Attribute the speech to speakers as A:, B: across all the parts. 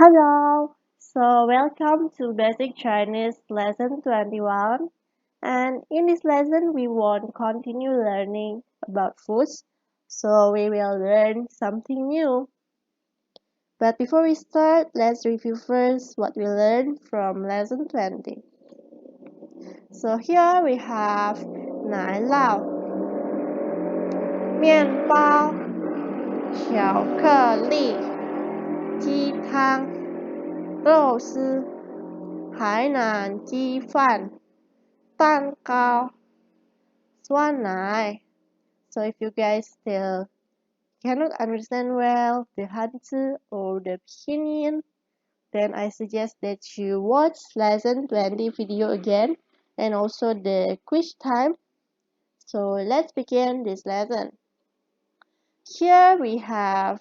A: Hello! Welcome to Basic Chinese Lesson 21. And in this lesson, we want to continue learning about foods. So we will learn something new. But before we start, let's review first what we learned from Lesson 20. So here we have 奶酪、面包、巧克力、鸡汤、肉丝、海南鸡饭、蛋糕、酸奶. So if you guys still cannot understand well the Hanzi or the Pinyin, then I suggest that you watch lesson 20 video again and also the quiz time. So let's begin this lesson. Here we have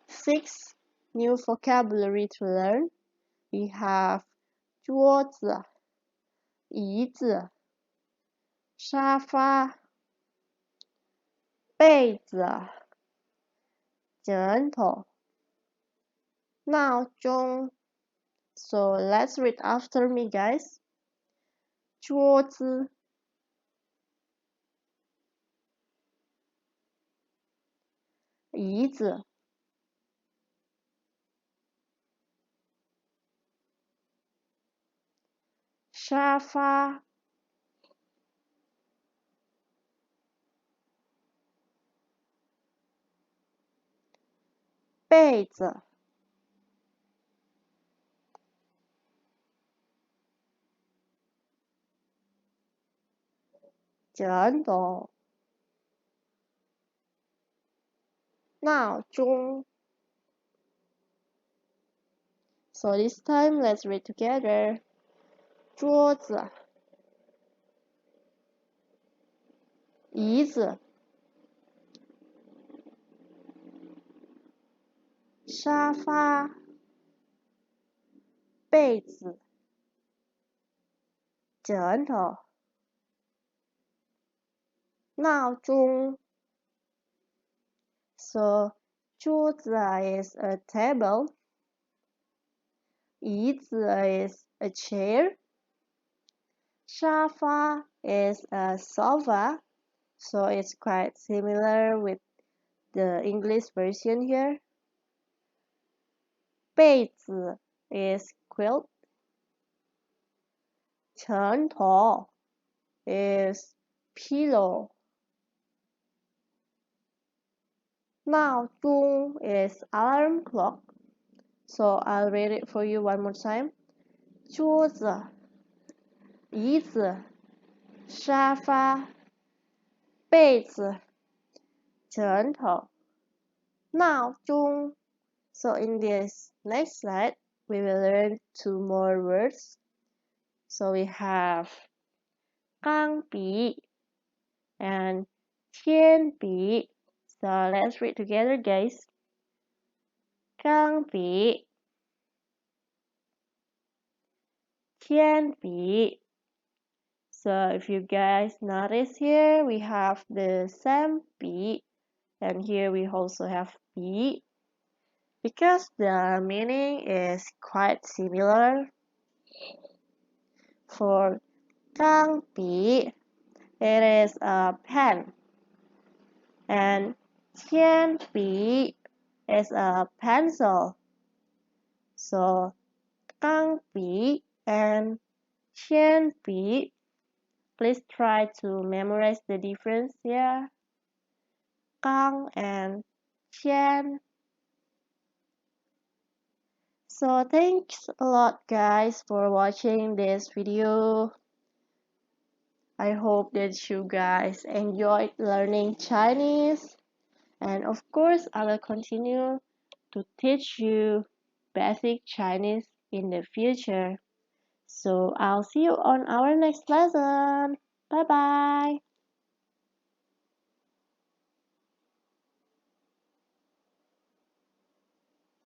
A: 6 new vocabulary to learn. We have 桌子、椅子、沙发、被子、枕头、闹钟。So let's read after me, guys. 桌子、椅子、沙发、被子、枕头、闹钟。So this time let's read together. 桌子、椅子、沙发、被子、枕头、闹钟。So 桌子 is a table. 椅子 is a chair. 沙发 is a sofa. So it's quite similar with the English version here. 被子 is quilt. 枕头 is pillow. 闹钟 is alarm clock. So I'll read it for you one more time. 桌子、椅子、沙发、被子、枕头、闹钟。So in this next slide, we will learn 2 more words. So we have 钢笔 and 铅笔. So let's read together, guys. 钢笔、铅笔. So if you guys notice here, we have the same 笔, and here we also have 笔. Because the meaning is quite similar. For 钢笔, it is a pen, and 铅笔 is a pencil. So 钢笔 and 铅笔. Please try to memorize the difference here. 钢 and 铅. So thanks a lot, guys, for watching this video. I hope that you guys enjoyed learning Chinese. And of course, I will continue to teach you basic Chinese in the future. So I'll see you on our next lesson. Bye bye.